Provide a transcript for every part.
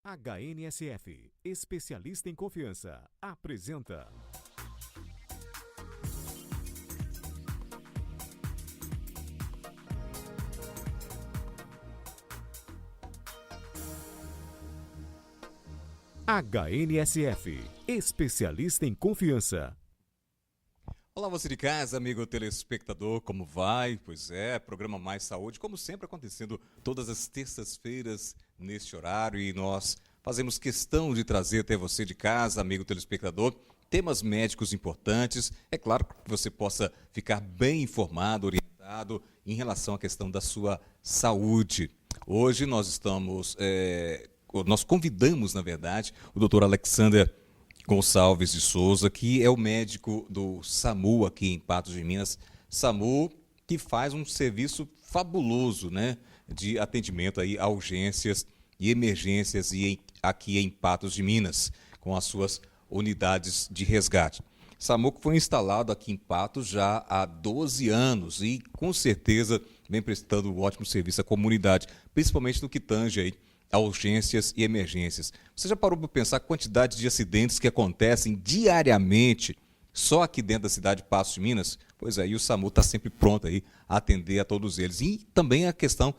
HNSF, especialista em confiança, apresenta HNSF, especialista em confiança. Olá, você de casa, amigo telespectador, como vai? Pois é, programa Mais Saúde, como sempre acontecendo todas as terças-feiras neste horário, e nós fazemos questão de trazer até você de casa, amigo telespectador, temas médicos importantes. É claro que você possa ficar bem informado, orientado em relação à questão da sua saúde. Hoje nós convidamos, na verdade, o doutor Alexander Gonçalves de Souza, que é o médico do SAMU aqui em Patos de Minas. SAMU que faz um serviço fabuloso, né, de atendimento aí a urgências e emergências aqui em Patos de Minas, com as suas unidades de resgate. SAMU que foi instalado aqui em Patos já há 12 anos e com certeza vem prestando um ótimo serviço à comunidade, principalmente no que tange aí a urgências e emergências. Você já parou para pensar a quantidade de acidentes que acontecem diariamente só aqui dentro da cidade de Patos de Minas? Pois é, e o SAMU está sempre pronto aí a atender a todos eles. E também a questão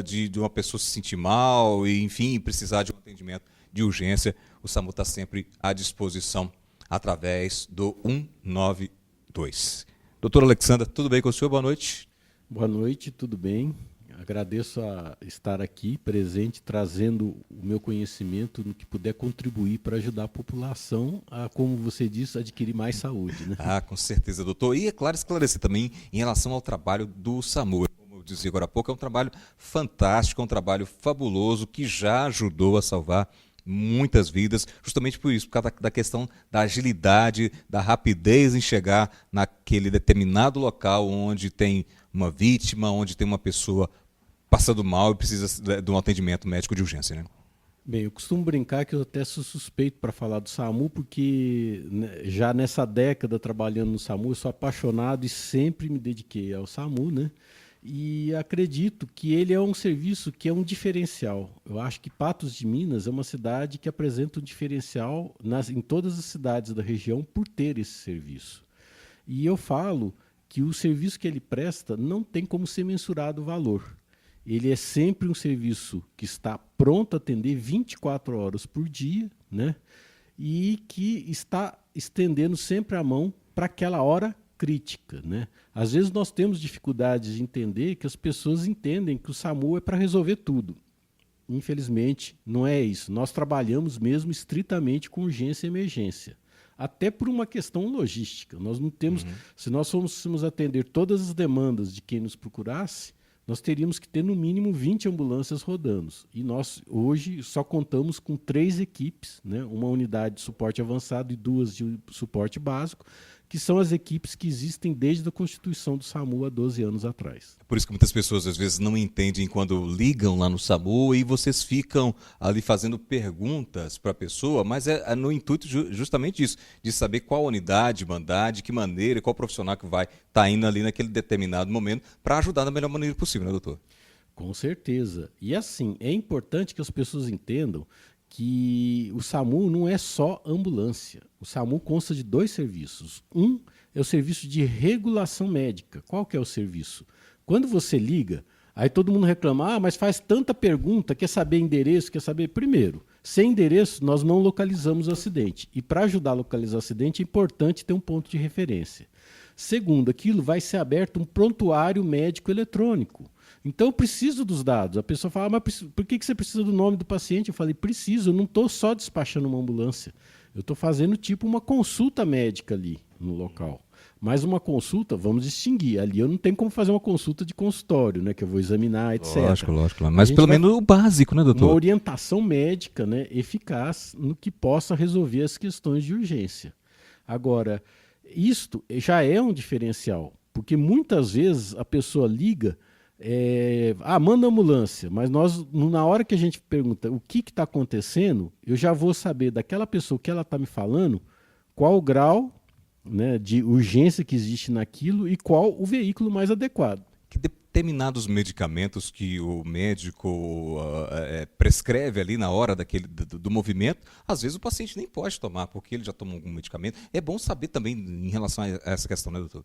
de uma pessoa se sentir mal e, enfim, precisar de um atendimento de urgência, o SAMU está sempre à disposição através do 192. Doutor Alexandre, tudo bem com o senhor? Boa noite. Boa noite, tudo bem? Agradeço a estar aqui presente, trazendo o meu conhecimento no que puder contribuir para ajudar a população a, como você disse, adquirir mais saúde, né? Ah, com certeza, doutor. E é claro, esclarecer também em relação ao trabalho do SAMU. Como eu dizia agora há pouco, é um trabalho fantástico, é um trabalho fabuloso que já ajudou a salvar muitas vidas, justamente por isso, por causa da questão da agilidade, da rapidez em chegar naquele determinado local onde tem uma vítima, onde tem uma pessoa passando mal e precisa de um atendimento médico de urgência, né? Bem, eu costumo brincar que eu até sou suspeito para falar do SAMU, porque já nessa década trabalhando no SAMU, eu sou apaixonado e sempre me dediquei ao SAMU, né? E acredito que ele é um serviço que é um diferencial. Eu acho que Patos de Minas é uma cidade que apresenta um diferencial em todas as cidades da região por ter esse serviço. E eu falo que o serviço que ele presta não tem como ser mensurado o valor. Ele é sempre um serviço que está pronto a atender 24 horas por dia, né? E que está estendendo sempre a mão para aquela hora crítica, né? Às vezes nós temos dificuldades de entender que as pessoas entendem que o SAMU é para resolver tudo. Infelizmente, não é isso. Nós trabalhamos mesmo estritamente com urgência e emergência. Até por uma questão logística. Nós não temos, se nós fôssemos atender todas as demandas de quem nos procurasse, nós teríamos que ter no mínimo 20 ambulâncias rodando. E nós hoje só contamos com 3 equipes, né? Uma unidade de suporte avançado e 2 de suporte básico, que são as equipes que existem desde a constituição do SAMU há 12 anos atrás. Por isso que muitas pessoas às vezes não entendem quando ligam lá no SAMU e vocês ficam ali fazendo perguntas para a pessoa, mas é no intuito justamente disso, de saber qual unidade mandar, de que maneira, qual profissional que vai estar indo ali naquele determinado momento para ajudar da melhor maneira possível, né, doutor? Com certeza. E assim, é importante que as pessoas entendam que o SAMU não é só ambulância. O SAMU consta de 2 serviços. Um é o serviço de regulação médica. Qual que é o serviço? Quando você liga, aí todo mundo reclama, mas faz tanta pergunta, quer saber endereço, quer saber... Primeiro, sem endereço nós não localizamos o acidente. E para ajudar a localizar o acidente é importante ter um ponto de referência. Segundo, aquilo vai ser aberto um prontuário médico eletrônico. Então eu preciso dos dados. A pessoa fala, mas por que você precisa do nome do paciente? Eu falei, preciso, eu não estou só despachando uma ambulância. Eu estou fazendo tipo uma consulta médica ali no local. Mas uma consulta, vamos distinguir. Ali eu não tenho como fazer uma consulta de consultório, né? Que eu vou examinar, etc. Lógico. Mas pelo menos o básico, né, doutor? Uma orientação médica, né, eficaz no que possa resolver as questões de urgência. Agora, isto já é um diferencial, porque muitas vezes a pessoa liga, manda ambulância, mas nós, na hora que a gente pergunta o que está acontecendo, eu já vou saber daquela pessoa que ela está me falando qual o grau, né, de urgência que existe naquilo e qual o veículo mais adequado. Que determinados medicamentos que o médico prescreve ali na hora do movimento, às vezes o paciente nem pode tomar, porque ele já tomou algum medicamento. É bom saber também em relação a essa questão, né, doutor?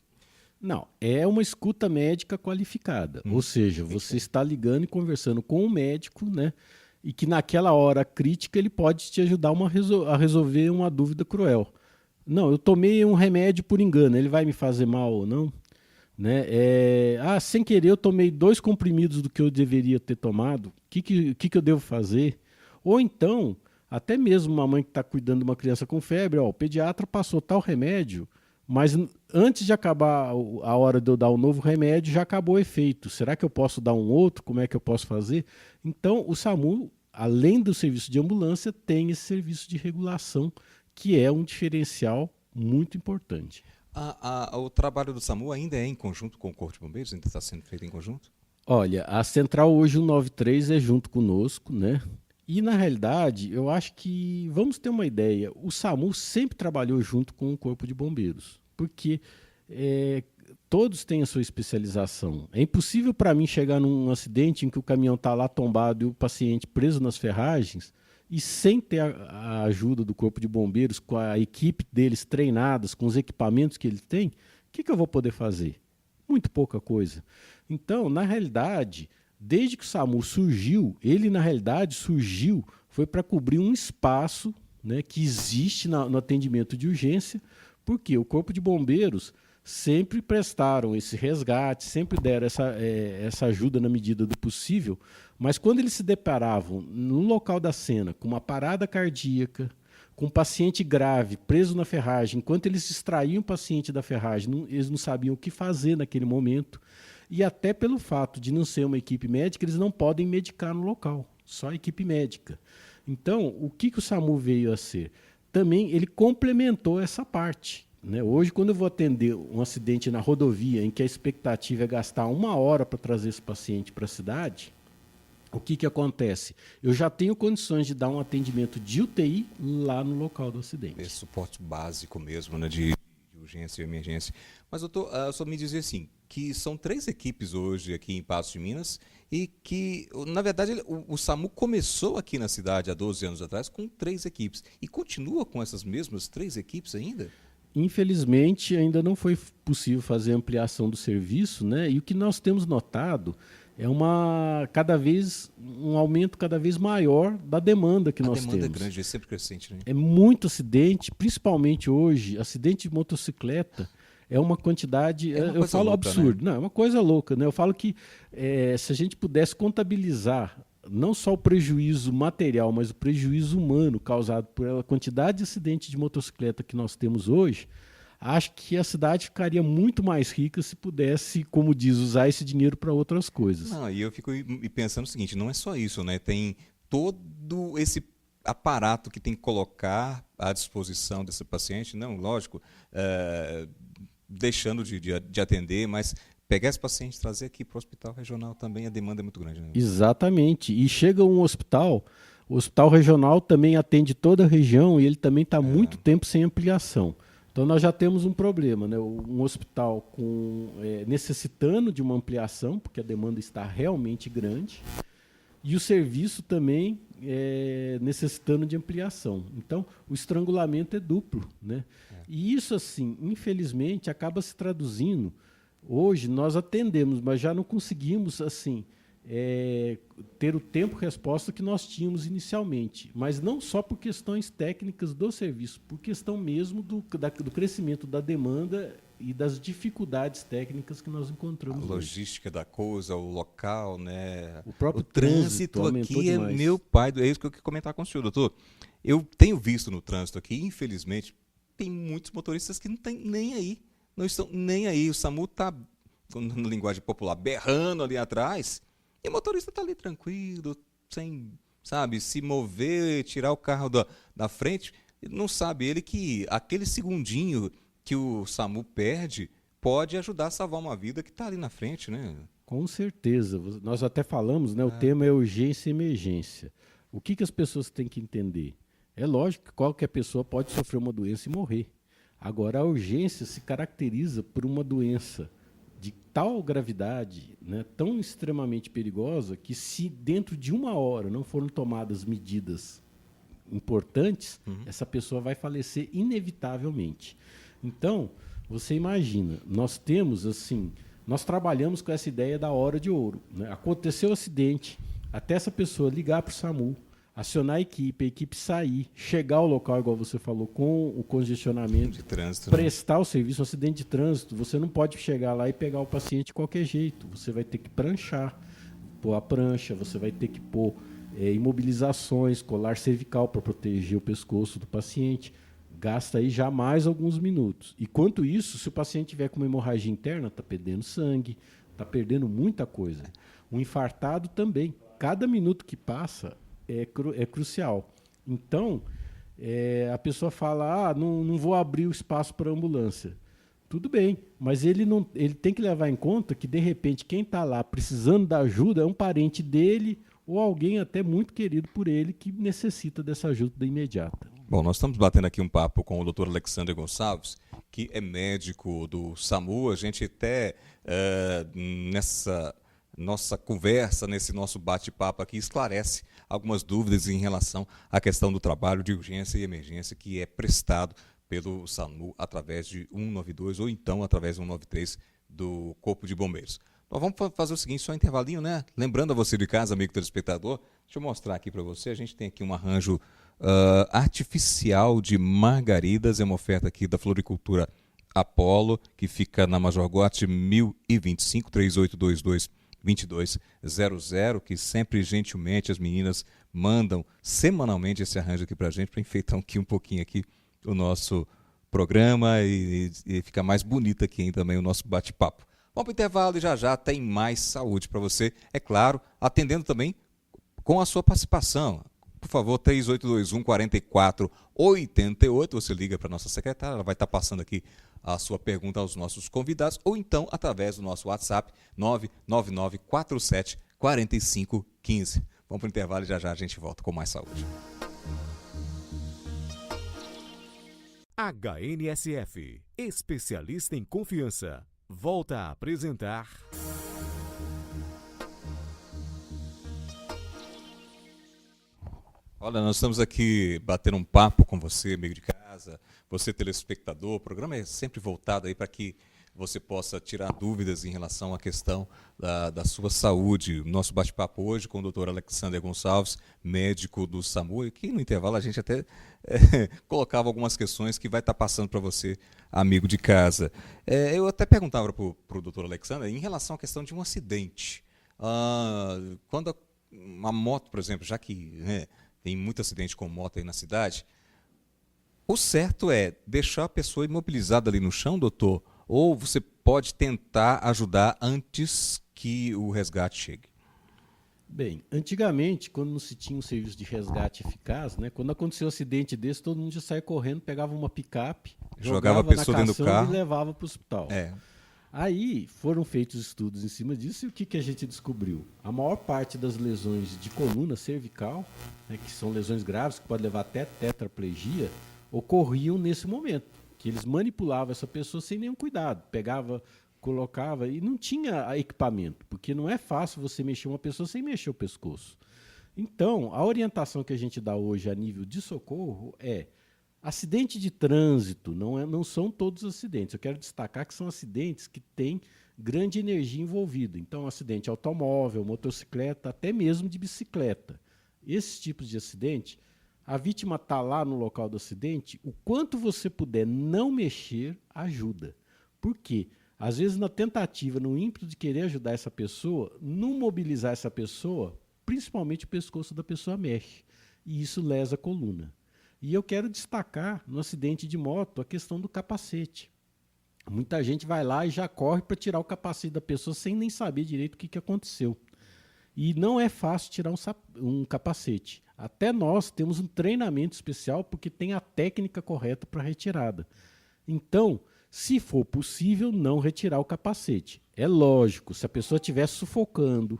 Não, é uma escuta médica qualificada. Ou seja, você está ligando e conversando com o médico, né? E que naquela hora crítica ele pode te ajudar a resolver uma dúvida cruel. Não, eu tomei um remédio por engano, ele vai me fazer mal ou não? Né? Sem querer eu tomei 2 comprimidos do que eu deveria ter tomado, o que eu devo fazer? Ou então, até mesmo uma mãe que está cuidando de uma criança com febre, o pediatra passou tal remédio, mas antes de acabar a hora de eu dar o novo remédio, já acabou o efeito. Será que eu posso dar um outro? Como é que eu posso fazer? Então, o SAMU, além do serviço de ambulância, tem esse serviço de regulação, que é um diferencial muito importante. O trabalho do SAMU ainda é em conjunto com o Corpo de Bombeiros? Ainda está sendo feito em conjunto? Olha, a Central hoje 193 é junto conosco, né? E, na realidade, eu acho que, vamos ter uma ideia, o SAMU sempre trabalhou junto com o Corpo de Bombeiros, porque todos têm a sua especialização. É impossível para mim chegar num acidente em que o caminhão está lá tombado e o paciente preso nas ferragens e sem ter a ajuda do Corpo de Bombeiros, com a equipe deles treinadas, com os equipamentos que eles têm, o que eu vou poder fazer? Muito pouca coisa. Então, na realidade, desde que o SAMU surgiu, ele na realidade surgiu, foi para cobrir um espaço, né, que existe no atendimento de urgência, porque o Corpo de Bombeiros sempre prestaram esse resgate, sempre deram essa ajuda na medida do possível, mas quando eles se deparavam no local da cena com uma parada cardíaca, com um paciente grave preso na ferragem, enquanto eles extraíam o paciente da ferragem, eles não sabiam o que fazer naquele momento, e até pelo fato de não ser uma equipe médica, eles não podem medicar no local, só a equipe médica. Então, o que o SAMU veio a ser? Também ele complementou essa parte. Né? Hoje, quando eu vou atender um acidente na rodovia em que a expectativa é gastar 1 hora para trazer esse paciente para a cidade, o que acontece? Eu já tenho condições de dar um atendimento de UTI lá no local do acidente. Esse suporte básico mesmo, né, de urgência e emergência. Mas, doutor, só me dizer assim, que são 3 equipes hoje aqui em Patos de Minas e que, na verdade, o SAMU começou aqui na cidade há 12 anos atrás com 3 equipes e continua com essas mesmas 3 equipes ainda? Infelizmente, ainda não foi possível fazer ampliação do serviço, né? E o que nós temos notado é um aumento cada vez maior da demanda que nós temos. A demanda é grande, é sempre crescente, né? É muito acidente, principalmente hoje, acidente de motocicleta é uma quantidade, eu falo louca, absurdo, né? Não, é uma coisa louca, né? Eu falo que se a gente pudesse contabilizar não só o prejuízo material, mas o prejuízo humano causado pela quantidade de acidentes de motocicleta que nós temos hoje, acho que a cidade ficaria muito mais rica se pudesse, como diz, usar esse dinheiro para outras coisas. Não, e eu fico pensando o seguinte, não é só isso, né? Tem todo esse aparato que tem que colocar à disposição desse paciente, não, lógico, deixando de atender, mas pegar esse paciente e trazer aqui para o hospital regional também, a demanda é muito grande. Né? Exatamente. E chega um hospital, o hospital regional também atende toda a região e ele também está muito tempo sem ampliação. Então nós já temos um problema, né? Um hospital necessitando de uma ampliação, porque a demanda está realmente grande, e o serviço também necessitando de ampliação. Então o estrangulamento é duplo. Né? E isso, assim, infelizmente, acaba se traduzindo. Hoje nós atendemos, mas já não conseguimos assim ter o tempo-resposta que nós tínhamos inicialmente. Mas não só por questões técnicas do serviço, por questão mesmo do crescimento da demanda e das dificuldades técnicas que nós encontramos. A logística da coisa, o local, né? O próprio trânsito aqui demais. É meu pai, é isso que eu queria comentar com o senhor, doutor. Eu tenho visto no trânsito aqui, infelizmente, tem muitos motoristas que não estão nem aí. Não estão nem aí. O SAMU está, na linguagem popular, berrando ali atrás, e o motorista está ali tranquilo, sem, sabe, se mover, tirar o carro da frente. Ele não sabe ele que aquele segundinho que o SAMU perde pode ajudar a salvar uma vida que está ali na frente, né? Com certeza. Nós até falamos, né? O tema é urgência e emergência. O que as pessoas têm que entender? É lógico que qualquer pessoa pode sofrer uma doença e morrer. Agora, a urgência se caracteriza por uma doença de tal gravidade, né, tão extremamente perigosa, que se dentro de 1 hora não foram tomadas medidas importantes, essa pessoa vai falecer inevitavelmente. Então, você imagina, nós trabalhamos com essa ideia da hora de ouro, né? Aconteceu o acidente, até essa pessoa ligar para o SAMU, acionar a equipe sair, chegar ao local, igual você falou, com o congestionamento, De trânsito, prestar o serviço, um acidente de trânsito, você não pode chegar lá e pegar o paciente de qualquer jeito. Você vai ter que pôr a prancha, você vai ter que pôr imobilizações, colar cervical para proteger o pescoço do paciente. Gasta aí já mais alguns minutos. E quanto isso, se o paciente tiver com uma hemorragia interna, está perdendo sangue, está perdendo muita coisa. O infartado também. Cada minuto que passa é crucial. Então, a pessoa fala, não vou abrir o espaço para a ambulância. Tudo bem, mas ele tem que levar em conta que, de repente, quem está lá precisando da ajuda é um parente dele ou alguém até muito querido por ele que necessita dessa ajuda imediata. Bom, nós estamos batendo aqui um papo com o Dr. Alexander Gonçalves, que é médico do SAMU. A gente até, nessa nossa conversa, nesse nosso bate-papo aqui, esclarece algumas dúvidas em relação à questão do trabalho de urgência e emergência que é prestado pelo SAMU através de 192 ou então através de 193 do Corpo de Bombeiros. Nós vamos fazer o seguinte, só um intervalinho, né? Lembrando a você de casa, amigo telespectador, deixa eu mostrar aqui para você, a gente tem aqui um arranjo artificial de margaridas, é uma oferta aqui da Floricultura Apollo, que fica na Major Gotti 1025, 3822-2200, que sempre gentilmente as meninas mandam semanalmente esse arranjo aqui para a gente, para enfeitar aqui um pouquinho aqui o nosso programa e ficar mais bonito aqui também o nosso bate-papo. Vamos para o intervalo e já tem mais saúde para você, é claro, atendendo também com a sua participação. Por favor, 3821-4488, você liga para a nossa secretária, ela vai estar passando aqui a sua pergunta aos nossos convidados, ou então através do nosso WhatsApp, 99947-4515. Vamos para o intervalo e já a gente volta com mais saúde. HNSF, especialista em confiança, volta a apresentar... Olha, nós estamos aqui batendo um papo com você, amigo de casa, você telespectador. O programa é sempre voltado aí para que você possa tirar dúvidas em relação à questão da sua saúde. O nosso bate-papo hoje com o Dr. Alexander Gonçalves, médico do SAMU, e que no intervalo a gente até colocava algumas questões que vai estar passando para você, amigo de casa. Eu até perguntava para o Dr. Alexander em relação à questão de um acidente. Quando uma moto, por exemplo, já que... tem muito acidente com moto aí na cidade. O certo é deixar a pessoa imobilizada ali no chão, doutor? Ou você pode tentar ajudar antes que o resgate chegue? Bem, antigamente, quando não se tinha um serviço de resgate eficaz, né, quando aconteceu um acidente desse, todo mundo já saía correndo, pegava uma picape, jogava a pessoa dentro do carro e levava para o hospital. Aí foram feitos estudos em cima disso e o que a gente descobriu? A maior parte das lesões de coluna cervical, né, que são lesões graves, que podem levar até tetraplegia, ocorriam nesse momento, que eles manipulavam essa pessoa sem nenhum cuidado, pegava, colocava e não tinha equipamento, porque não é fácil você mexer uma pessoa sem mexer o pescoço. Então, a orientação que a gente dá hoje a nível de socorro é: acidente de trânsito não são todos os acidentes. Eu quero destacar que são acidentes que têm grande energia envolvida. Então, acidente automóvel, motocicleta, até mesmo de bicicleta. Esses tipos de acidente, a vítima está lá no local do acidente, o quanto você puder não mexer, ajuda. Por quê? Às vezes, na tentativa, no ímpeto de querer ajudar essa pessoa, não mobilizar essa pessoa, principalmente o pescoço da pessoa mexe. E isso lesa a coluna. E eu quero destacar no acidente de moto a questão do capacete. Muita gente vai lá e já corre para tirar o capacete da pessoa sem nem saber direito o que aconteceu. E não é fácil tirar um capacete. Até nós temos um treinamento especial porque tem a técnica correta para retirada. Então, se for possível, não retirar o capacete. É lógico, se a pessoa estiver sufocando,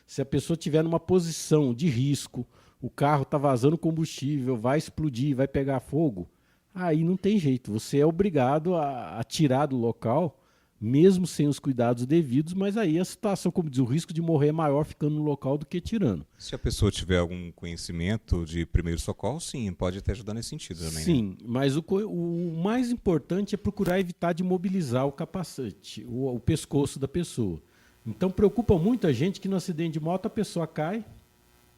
se a pessoa estiver numa posição de risco, o carro está vazando combustível, vai explodir, vai pegar fogo, aí não tem jeito. Você é obrigado a tirar do local mesmo sem os cuidados devidos, mas aí a situação, como diz, o risco de morrer é maior ficando no local do que tirando. Se a pessoa tiver algum conhecimento de primeiro socorro, sim, pode até ajudar nesse sentido também. Sim, né? mas o mais importante é procurar evitar de imobilizar o capacete, o pescoço da pessoa. Então preocupa muito a gente que no acidente de moto a pessoa cai,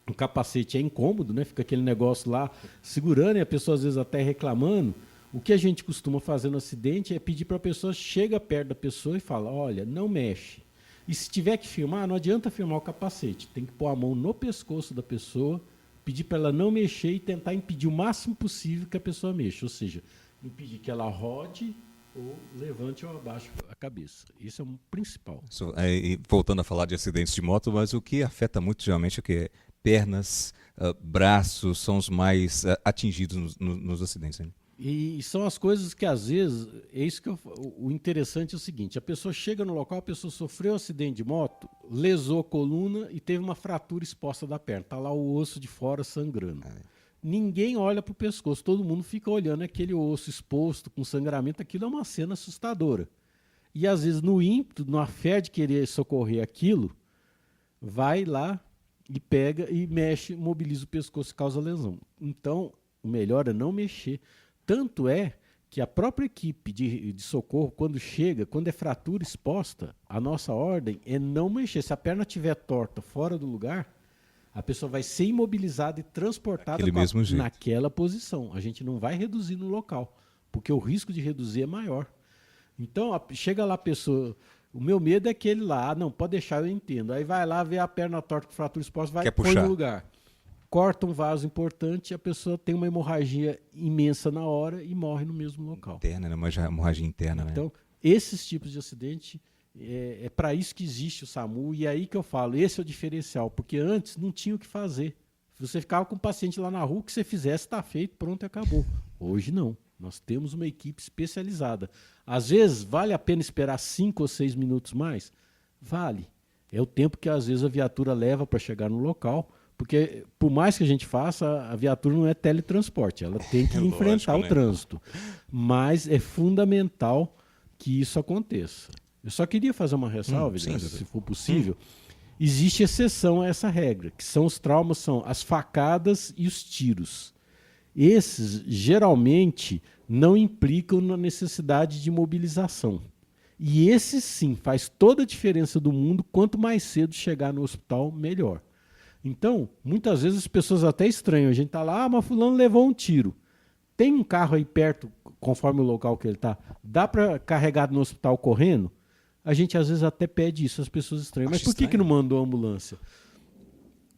o capacete é incômodo, né? Fica aquele negócio lá segurando e a pessoa às vezes até reclamando. O que a gente costuma fazer no acidente é pedir para a pessoa, chega perto da pessoa e fala, olha, não mexe. E se tiver que filmar, não adianta filmar o capacete. Tem que pôr a mão no pescoço da pessoa, pedir para ela não mexer e tentar impedir o máximo possível que a pessoa mexa. Ou seja, impedir que ela rode ou levante ou abaixe a cabeça. Isso é o principal. Voltando a falar de acidentes de moto, mas o que afeta muito geralmente é o que? Pernas, braços são os mais atingidos nos acidentes. Né? E são as coisas que às vezes, é isso que o interessante é o seguinte, a pessoa chega no local, a pessoa sofreu um acidente de moto, lesou a coluna e teve uma fratura exposta da perna, está lá o osso de fora sangrando. Ninguém olha para o pescoço, todo mundo fica olhando aquele osso exposto com sangramento, aquilo é uma cena assustadora. E às vezes no ímpeto, na fé de querer socorrer aquilo, vai lá e pega e mexe, mobiliza o pescoço e causa lesão. Então, o melhor é não mexer. Tanto é que a própria equipe de socorro, quando chega, quando é fratura exposta, a nossa ordem é não mexer. Se a perna estiver torta, fora do lugar, a pessoa vai ser imobilizada e transportada naquela posição. A gente não vai reduzir no local, porque o risco de reduzir é maior. Então, chega lá a pessoa... O meu medo é aquele lá, não, pode deixar, eu entendo. Aí vai lá, vê a perna torta com fratura exposta, vai põe no lugar. Corta um vaso importante, a pessoa tem uma hemorragia imensa na hora e morre no mesmo local. Interna, né? Uma hemorragia interna, então, né? esses tipos de acidente, é para isso que existe o SAMU, e é aí que eu falo, esse é o diferencial, porque antes não tinha o que fazer. Você ficava com o paciente lá na rua, o que você fizesse está feito, pronto e acabou. Hoje não, nós temos uma equipe especializada. Às vezes, vale a pena esperar 5 ou 6 minutos mais? Vale. É o tempo que às vezes a viatura leva para chegar no local, porque por mais que a gente faça, a viatura não é teletransporte, ela tem que enfrentar o trânsito. Mas é fundamental que isso aconteça. Eu só queria fazer uma ressalva, se for possível. Existe exceção a essa regra, que são os traumas, são as facadas e os tiros. Esses, geralmente, não implicam na necessidade de mobilização. E esse, sim, faz toda a diferença do mundo. Quanto mais cedo chegar no hospital, melhor. Então, muitas vezes as pessoas até estranham. A gente está lá, mas fulano levou um tiro. Tem um carro aí perto, conforme o local que ele está, dá para carregar no hospital correndo? A gente às vezes até pede isso, as pessoas estranham. Mas por que não mandou ambulância?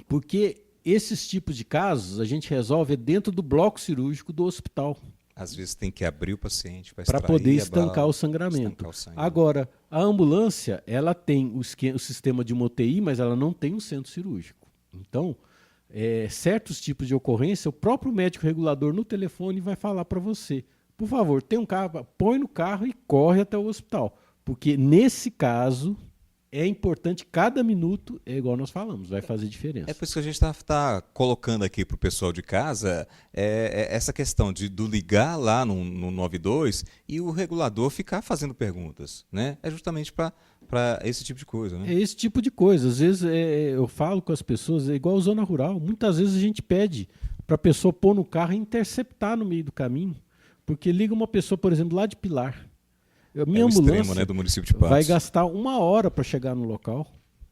Porque esses tipos de casos a gente resolve dentro do bloco cirúrgico do hospital. Às vezes tem que abrir o paciente para poder estancar o sangramento. Agora, a ambulância, ela tem o sistema de uma UTI, mas ela não tem um centro cirúrgico. Então, certos tipos de ocorrência, o próprio médico regulador no telefone vai falar para você, por favor, tem um carro, põe no carro e corre até o hospital. Porque nesse caso, é importante, cada minuto, é igual nós falamos, vai fazer diferença. É por isso que a gente está colocando aqui para o pessoal de casa essa questão do ligar lá no 92 e o regulador ficar fazendo perguntas. Né? É justamente para esse tipo de coisa. Né? É esse tipo de coisa. Às vezes eu falo com as pessoas, é igual zona rural. Muitas vezes a gente pede para a pessoa pôr no carro e interceptar no meio do caminho. Porque liga uma pessoa, por exemplo, lá de Pilar. Minha ambulância extremo, né, do município de Patos. Vai gastar 1 hora para chegar no local.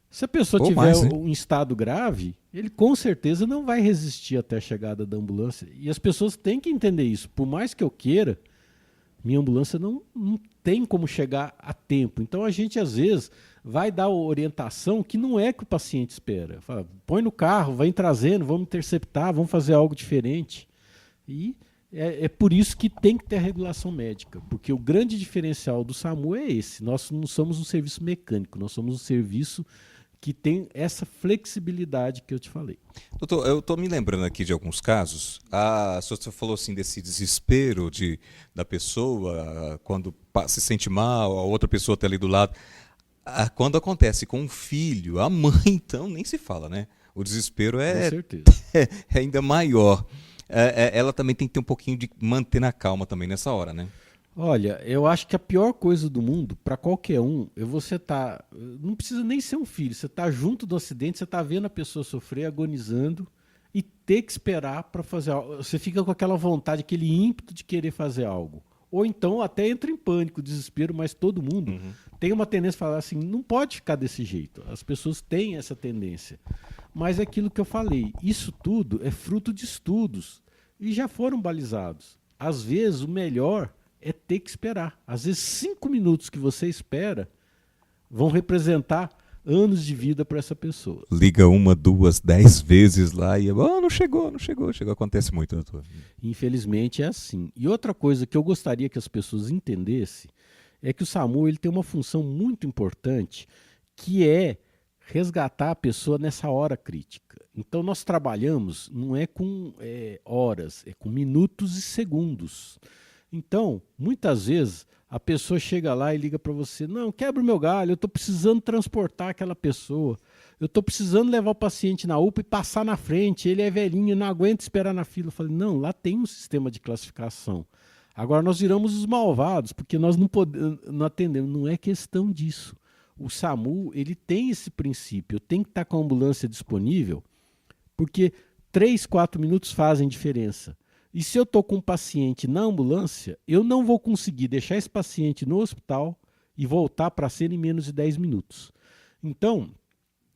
Se a pessoa tiver em estado grave, ele com certeza não vai resistir até a chegada da ambulância. E as pessoas têm que entender isso. Por mais que eu queira, minha ambulância não tem como chegar a tempo. Então a gente às vezes vai dar orientação que não é que o paciente espera. Fala, põe no carro, vai trazendo, vamos interceptar, vamos fazer algo diferente. E é por isso que tem que ter a regulação médica, porque o grande diferencial do SAMU é esse. Nós não somos um serviço mecânico, nós somos um serviço que tem essa flexibilidade que eu te falei. Doutor, eu estou me lembrando aqui de alguns casos. A senhora falou assim desse desespero da pessoa quando se sente mal, a outra pessoa está ali do lado. Quando acontece com um filho, a mãe, então, nem se fala, né? O desespero é ainda maior. Ela também tem que ter um pouquinho de manter na calma também nessa hora, né? Olha, eu acho que a pior coisa do mundo, para qualquer um, é você tá. Não precisa nem ser um filho, você tá junto do acidente, você tá vendo a pessoa sofrer, agonizando, e ter que esperar para fazer algo. Você fica com aquela vontade, aquele ímpeto de querer fazer algo. Ou então até entra em pânico, desespero, mas todo mundo tem uma tendência a falar assim: não pode ficar desse jeito. As pessoas têm essa tendência. Mas é aquilo que eu falei: isso tudo é fruto de estudos e já foram balizados. Às vezes o melhor é ter que esperar. Às vezes 5 minutos que você espera vão representar anos de vida para essa pessoa. Liga uma, duas, 10 vezes lá e não chegou, não chegou, chegou. Acontece muito, doutor. Infelizmente é assim. E outra coisa que eu gostaria que as pessoas entendessem é que o SAMU ele tem uma função muito importante, que é resgatar a pessoa nessa hora crítica. Então nós trabalhamos não é com horas, é com minutos e segundos. Então, muitas vezes, a pessoa chega lá e liga para você: não, quebra o meu galho, eu estou precisando transportar aquela pessoa, eu estou precisando levar o paciente na UPA e passar na frente, ele é velhinho, não aguenta esperar na fila. Eu falei: não, lá tem um sistema de classificação. Agora nós viramos os malvados, porque nós não atendemos. Não é questão disso. O SAMU ele tem esse princípio, tem que estar com a ambulância disponível, porque 3, 4 minutos fazem diferença. E se eu estou com um paciente na ambulância, eu não vou conseguir deixar esse paciente no hospital e voltar para a cena em menos de 10 minutos. Então,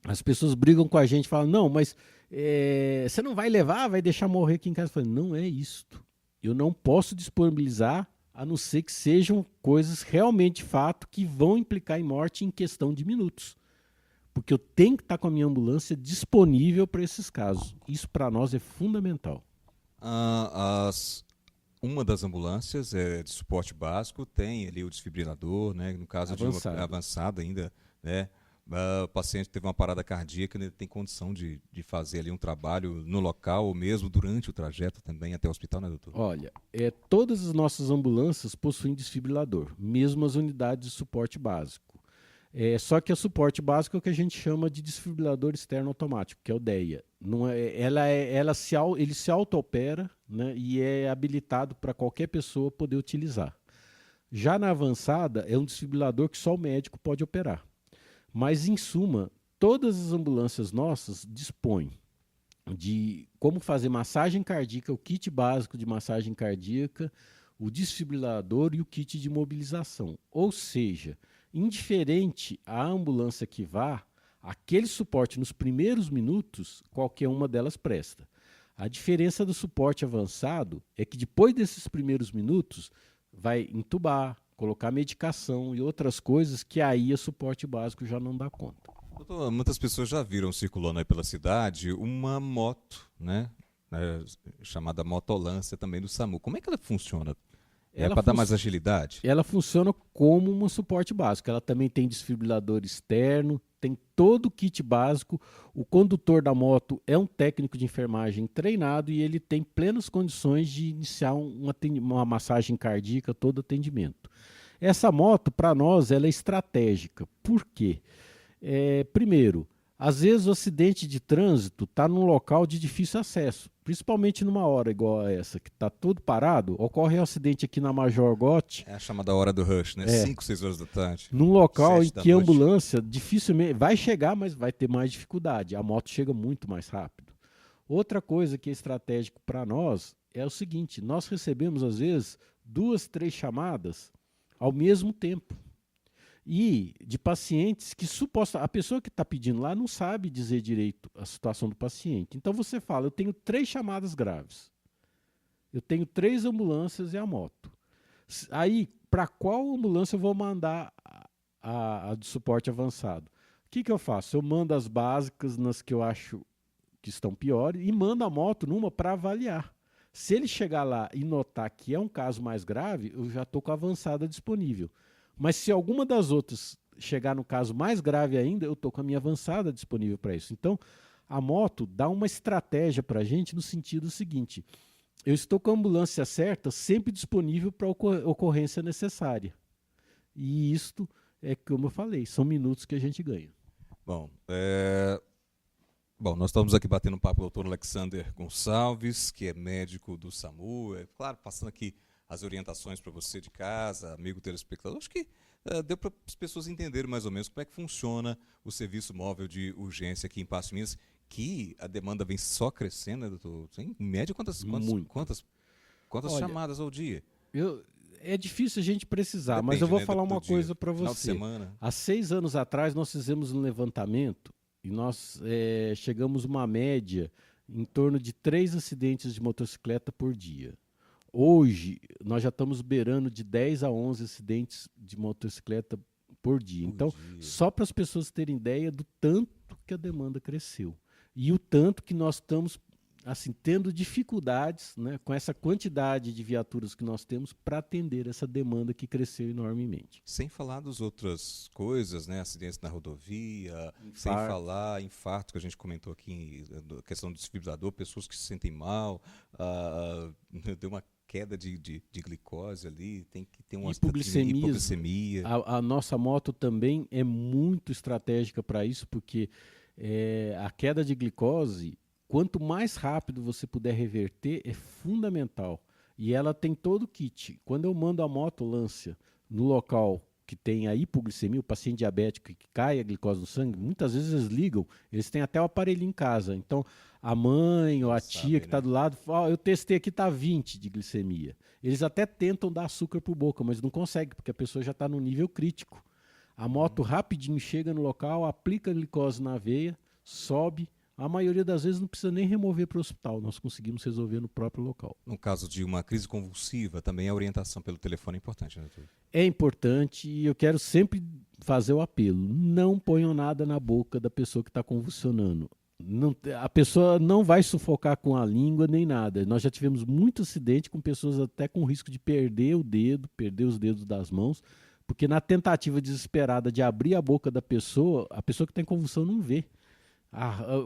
as pessoas brigam com a gente e falam: não, mas você não vai levar, vai deixar morrer aqui em casa. Eu falo: não é isto. Eu não posso disponibilizar, a não ser que sejam coisas realmente de fato que vão implicar em morte em questão de minutos. Porque eu tenho que estar com a minha ambulância disponível para esses casos. Isso para nós é fundamental. Uma das ambulâncias de suporte básico tem ali o desfibrilador, né? No caso Avançado. de uma avançada ainda, né? O paciente teve uma parada cardíaca, ele tem condição de fazer ali um trabalho no local ou mesmo durante o trajeto também até o hospital, né, doutor? Olha, todas as nossas ambulâncias possuem desfibrilador, mesmo as unidades de suporte básico. Só que o suporte básico é o que a gente chama de desfibrilador externo automático, que é o DEA. Não é, ele se auto-opera, né, e é habilitado para qualquer pessoa poder utilizar. Já na avançada, é um desfibrilador que só o médico pode operar. Mas, em suma, todas as ambulâncias nossas dispõem de como fazer massagem cardíaca, o kit básico de massagem cardíaca, o desfibrilador e o kit de mobilização. Ou seja, indiferente à ambulância que vá, aquele suporte nos primeiros minutos, qualquer uma delas presta. A diferença do suporte avançado é que depois desses primeiros minutos vai entubar, colocar medicação e outras coisas que aí o suporte básico já não dá conta. Doutor, muitas pessoas já viram circulando aí pela cidade uma moto, né? Chamada motolância também do SAMU. Como é que ela funciona? É para dar mais agilidade? Ela funciona como um suporte básico. Ela também tem desfibrilador externo, tem todo o kit básico. O condutor da moto é um técnico de enfermagem treinado e ele tem plenas condições de iniciar uma massagem cardíaca, todo atendimento. Essa moto, para nós, ela é estratégica. Por quê? Primeiro, às vezes o acidente de trânsito está num local de difícil acesso, principalmente numa hora igual a essa, que está tudo parado. Ocorre um acidente aqui na Major Gotti. É a chamada hora do rush, né? 5, 6 horas da tarde. Num local em que a ambulância dificilmente vai chegar, mas vai ter mais dificuldade. A moto chega muito mais rápido. Outra coisa que é estratégico para nós é o seguinte: nós recebemos, às vezes, 2, 3 chamadas ao mesmo tempo. E de pacientes que a pessoa que está pedindo lá não sabe dizer direito a situação do paciente. Então você fala: eu tenho 3 chamadas graves, eu tenho 3 ambulâncias e a moto. Aí, para qual ambulância eu vou mandar a de suporte avançado? O que eu faço? Eu mando as básicas nas que eu acho que estão piores e mando a moto numa para avaliar. Se ele chegar lá e notar que é um caso mais grave, eu já estou com a avançada disponível. Mas se alguma das outras chegar no caso mais grave ainda, eu estou com a minha avançada disponível para isso. Então, a moto dá uma estratégia para a gente no sentido seguinte: eu estou com a ambulância certa, sempre disponível para a ocorrência necessária. E isto é como eu falei, são minutos que a gente ganha. Bom, nós estamos aqui batendo um papo com o Dr. Alexander Gonçalves, que é médico do SAMU. Claro, passando aqui as orientações para você de casa, amigo telespectador. Acho que deu para as pessoas entenderem mais ou menos como é que funciona o serviço móvel de urgência aqui em Patos de Minas, que a demanda vem só crescendo, né, doutor? Em média, Muito. quantas Olha, chamadas ao dia? É difícil a gente precisar, mas Depende, eu vou né, falar uma do dia. coisa para Final de você. semana. Há 6 anos atrás, nós fizemos um levantamento e nós chegamos a uma média em torno de 3 acidentes de motocicleta por dia. Hoje, nós já estamos beirando de 10 a 11 acidentes de motocicleta por dia. Então, só para as pessoas terem ideia do tanto que a demanda cresceu. E o tanto que nós estamos assim, tendo dificuldades, né, com essa quantidade de viaturas que nós temos para atender essa demanda que cresceu enormemente. Sem falar das outras coisas, né? Acidentes na rodovia, sem Infarto. falar infarto, que a gente comentou aqui, a questão do desfibrilador, pessoas que se sentem mal, deu uma queda de glicose ali, tem que ter uma hipoglicemia. A nossa moto também é muito estratégica para isso, porque a queda de glicose, quanto mais rápido você puder reverter, é fundamental. E ela tem todo o kit. Quando eu mando a moto Lancia no local que tem a hipoglicemia, o paciente diabético que cai a glicose no sangue, muitas vezes eles ligam, eles têm até o aparelhinho em casa. Então, a mãe ou a tia que está do lado fala, eu testei aqui, está 20 de glicemia. Eles até tentam dar açúcar por boca, mas não conseguem, porque a pessoa já está no nível crítico. A moto rapidinho chega no local, aplica a glicose na veia, sobe. A maioria das vezes não precisa nem remover para o hospital, nós conseguimos resolver no próprio local. No caso de uma crise convulsiva, também a orientação pelo telefone é importante, né, doutor? É importante e eu quero sempre fazer o apelo. Não ponham nada na boca da pessoa que está convulsionando. A pessoa não vai sufocar com a língua nem nada. Nós já tivemos muito acidente com pessoas até com risco de perder o dedo, perder os dedos das mãos, porque na tentativa desesperada de abrir a boca da pessoa, a pessoa que está em convulsão não vê.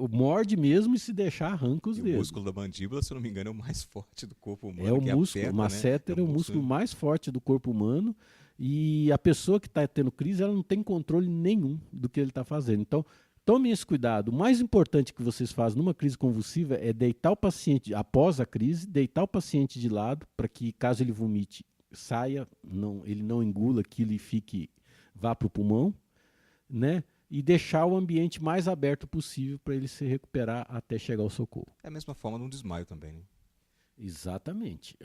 Morde mesmo e se deixar arranca os dedos. O músculo da mandíbula, se eu não me engano, é o mais forte do corpo humano. É o músculo, o masseter é o músculo mais forte do corpo humano e a pessoa que está tendo crise, ela não tem controle nenhum do que ele está fazendo. Então, tomem esse cuidado. O mais importante que vocês fazem numa crise convulsiva é deitar o paciente, após a crise, deitar o paciente de lado para que, caso ele vomite, saia, ele não engula aquilo e vá para o pulmão, né? E deixar o ambiente mais aberto possível para ele se recuperar até chegar ao socorro. É a mesma forma de um desmaio também, né? Exatamente.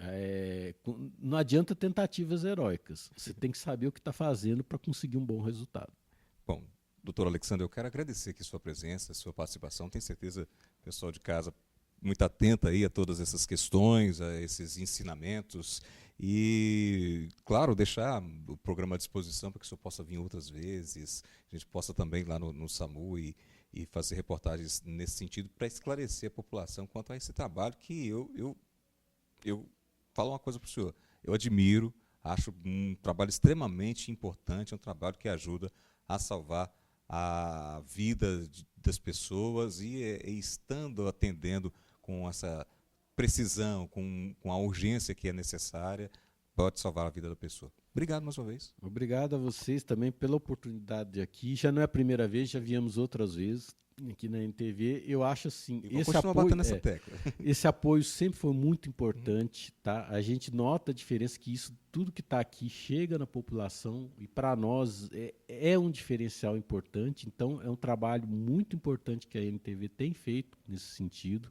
Não adianta tentativas heróicas. Você tem que saber o que está fazendo para conseguir um bom resultado. Bom, doutor Alexandre, eu quero agradecer aqui sua presença, sua participação. Tenho certeza, pessoal de casa, muito atenta aí a todas essas questões, a esses ensinamentos e, claro, deixar o programa à disposição para que o senhor possa vir outras vezes, a gente possa também lá no SAMU e fazer reportagens nesse sentido para esclarecer a população quanto a esse trabalho que eu falo uma coisa para o senhor, eu admiro, acho um trabalho extremamente importante, um trabalho que ajuda a salvar a vida das pessoas e estando atendendo com essa precisão, com a urgência que é necessária, pode salvar a vida da pessoa. Obrigado mais uma vez. Obrigado a vocês também pela oportunidade de aqui. Já não é a primeira vez, já viemos outras vezes aqui na NTV. Eu acho assim, esse apoio sempre foi muito importante, tá? A gente nota a diferença que isso, tudo que está aqui chega na população e para nós é um diferencial importante. Então é um trabalho muito importante que a NTV tem feito nesse sentido.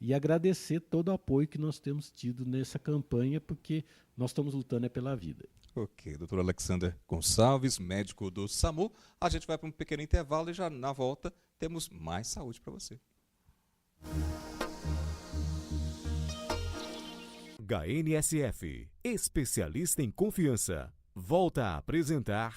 E agradecer todo o apoio que nós temos tido nessa campanha, porque nós estamos lutando pela vida. Ok, doutor Alexandre Gonçalves, médico do SAMU. A gente vai para um pequeno intervalo e já na volta temos mais saúde para você. HNSF, especialista em confiança, volta a apresentar...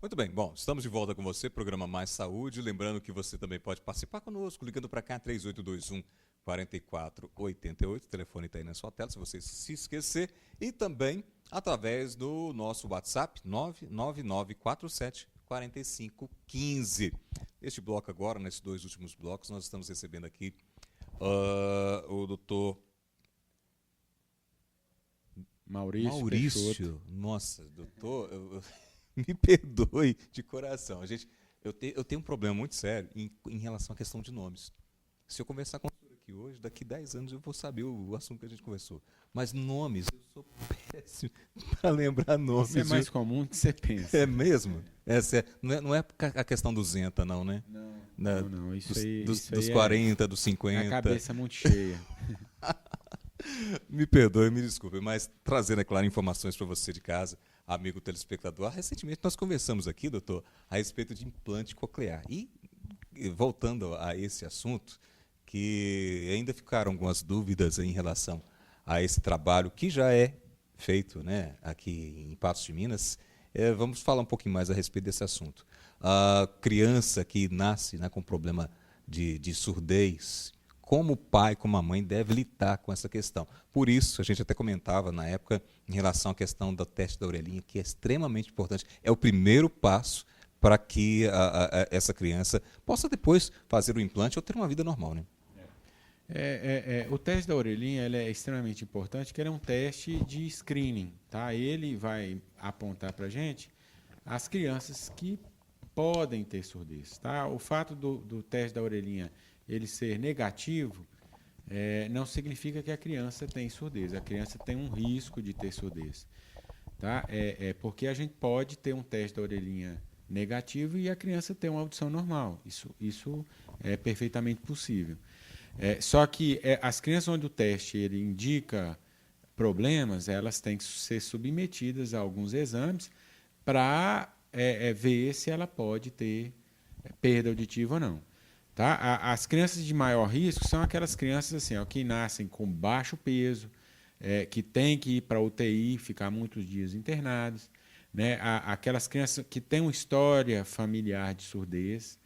Muito bem, bom, estamos de volta com você, programa Mais Saúde, lembrando que você também pode participar conosco, ligando para cá, 3821-4488, o telefone está aí na sua tela, se você se esquecer, e também através do nosso WhatsApp, 99947-4515. Este bloco agora, nesses 2 últimos blocos, nós estamos recebendo aqui o doutor... Maurício. Nossa, doutor... Me perdoe de coração. Eu tenho um problema muito sério em relação à questão de nomes. Se eu conversar com você aqui hoje, daqui 10 anos eu vou saber o assunto que a gente conversou. Mas nomes, eu sou péssimo para lembrar nomes. Isso é mais comum do que você pensa. É mesmo? Não é a questão do Zenta, não, né? Não. Isso aí, isso dos aí 40, dos é 50. a cabeça muito cheia. Me perdoe, me desculpe, mas trazendo, é claro, informações para você de casa, amigo telespectador. Recentemente nós conversamos aqui, doutor, a respeito de implante coclear. E voltando a esse assunto, que ainda ficaram algumas dúvidas em relação a esse trabalho que já é feito, né, aqui em Patos de Minas, vamos falar um pouquinho mais a respeito desse assunto. A criança que nasce, né, com problema de surdez, como o pai, como a mãe deve lidar com essa questão. Por isso, a gente até comentava na época em relação à questão do teste da orelhinha, que é extremamente importante. É o primeiro passo para que essa criança possa depois fazer o implante ou ter uma vida normal, né? O teste da orelhinha ele é extremamente importante, porque ele é um teste de screening. Tá? Ele vai apontar para a gente as crianças que podem ter surdez. Tá? O fato do teste da orelhinha ele ser negativo não significa que a criança tem surdez. A criança tem um risco de ter surdez. Tá? Porque a gente pode ter um teste da orelhinha negativo e a criança ter uma audição normal. Isso é perfeitamente possível. Só que as crianças onde o teste ele indica problemas, elas têm que ser submetidas a alguns exames para ver se ela pode ter perda auditiva ou não. Tá? As crianças de maior risco são aquelas crianças assim, que nascem com baixo peso, que têm que ir para a UTI, ficar muitos dias internados, né? Aquelas crianças que têm uma história familiar de surdez.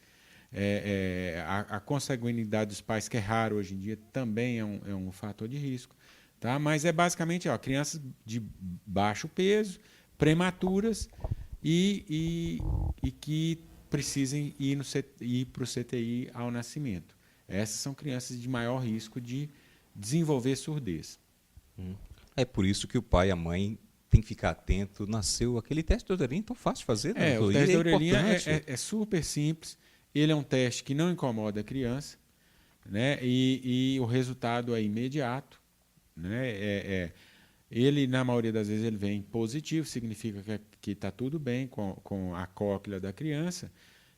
A consanguinidade dos pais, que é raro hoje em dia, também é um fator de risco. Tá? Mas é basicamente crianças de baixo peso, prematuras e que precisem ir para o CTI ao nascimento. Essas são crianças de maior risco de desenvolver surdez. É por isso que o pai e a mãe tem que ficar atento. Nasceu aquele teste da orelhinha, tão fácil de fazer, né? O teste da orelhinha importante. é super simples. Ele é um teste que não incomoda a criança, né? E o resultado é imediato. Né? Ele, na maioria das vezes, ele vem positivo, significa que está tudo bem com a cóclea da criança.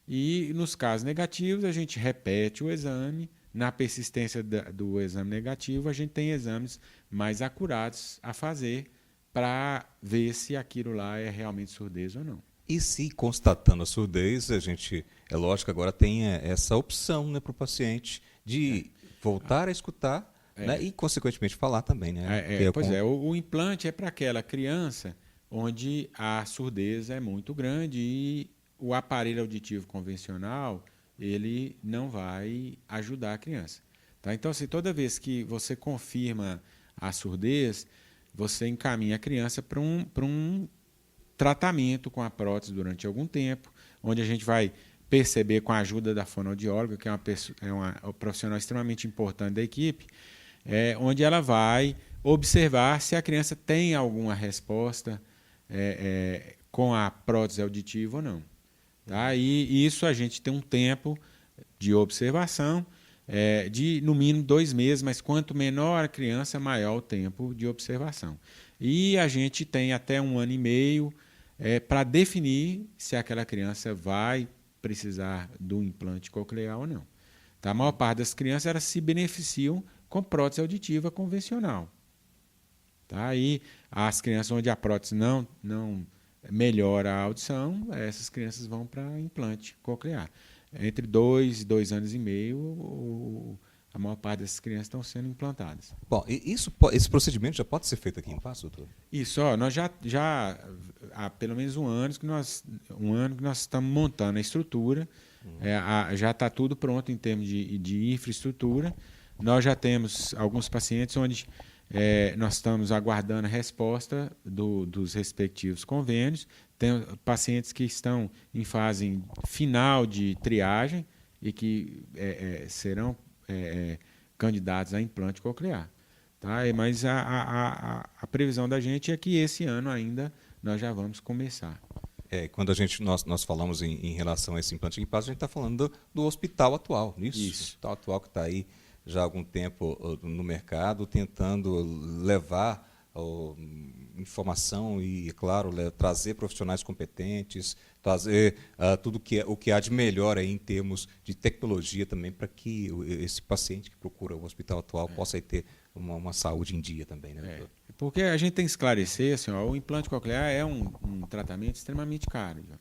E, nos casos negativos, a gente repete o exame. Na persistência do exame negativo, a gente tem exames mais acurados a fazer para ver se aquilo lá é realmente surdez ou não. E se constatando a surdez, a gente, é lógico, agora tem essa opção, né, para o paciente de voltar a escutar, né, e, consequentemente, falar também. Né, o implante é para aquela criança onde a surdez é muito grande e o aparelho auditivo convencional ele não vai ajudar a criança. Tá? Então, assim, toda vez que você confirma a surdez, você encaminha a criança para um tratamento com a prótese durante algum tempo, onde a gente vai perceber com a ajuda da fonoaudióloga, que é uma profissional extremamente importante da equipe, onde ela vai observar se a criança tem alguma resposta com a prótese auditiva ou não. Tá? E isso a gente tem um tempo de observação de, no mínimo, 2 meses, mas quanto menor a criança, maior o tempo de observação. E a gente tem até 1 ano e meio para definir se aquela criança vai precisar do implante coclear ou não. Tá? A maior parte das crianças elas se beneficiam com prótese auditiva convencional. Tá? E as crianças onde a prótese não melhora a audição, essas crianças vão para implante coclear. Entre 2 e 2 anos e meio, a maior parte dessas crianças estão sendo implantadas. Bom, esse procedimento já pode ser feito aqui em Patos, doutor? Isso, nós já há pelo menos um ano que nós estamos montando a estrutura, já está tudo pronto em termos de infraestrutura. Nós já temos alguns pacientes onde nós estamos aguardando a resposta dos respectivos convênios. Tem pacientes que estão em fase final de triagem e que serão candidatos a implante coclear. Tá? Mas a previsão da gente é que esse ano ainda nós já vamos começar. Quando nós falamos em relação a esse implante em impacto, a gente está falando do hospital atual. Isso. O hospital atual que está aí já há algum tempo no mercado, tentando levar informação e, claro, trazer profissionais competentes, trazer tudo o que há de melhor aí em termos de tecnologia também, para que esse paciente que procura o hospital atual possa ter uma saúde em dia também, né, doutor? Porque a gente tem que esclarecer, assim, o implante coclear é um tratamento extremamente caro. Já.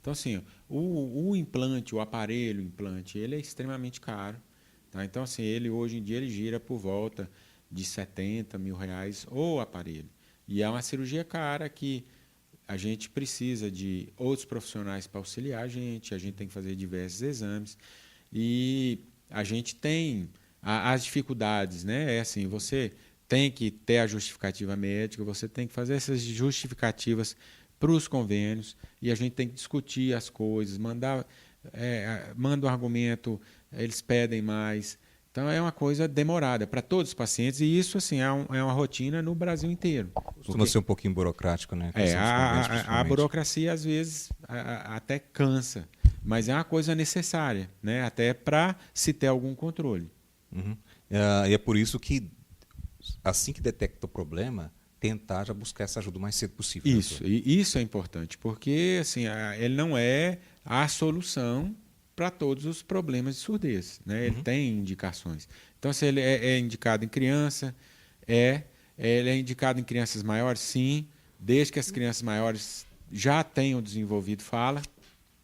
Então, assim, o implante, o aparelho implante, ele é extremamente caro. Tá? Então, assim, ele hoje em dia ele gira por volta de R$70 mil o aparelho. E é uma cirurgia cara que a gente precisa de outros profissionais para auxiliar a gente tem que fazer diversos exames. E a gente tem as dificuldades, né? É assim, você tem que ter a justificativa médica, você tem que fazer essas justificativas para os convênios, e a gente tem que discutir as coisas, manda um argumento, eles pedem mais. Então, é uma coisa demorada para todos os pacientes, e isso assim, é uma rotina no Brasil inteiro. Costuma ser um pouquinho burocrático, né? A burocracia, às vezes, até cansa, mas é uma coisa necessária, né? Até para se ter algum controle. Uhum. E é por isso que, assim que detecta o problema, tentar já buscar essa ajuda o mais cedo possível. Isso, e isso é importante, porque assim, ele não é a solução para todos os problemas de surdez, né? Ele tem indicações. Então, se ele é indicado em criança, ele é indicado em crianças maiores, sim, desde que as crianças maiores já tenham desenvolvido fala,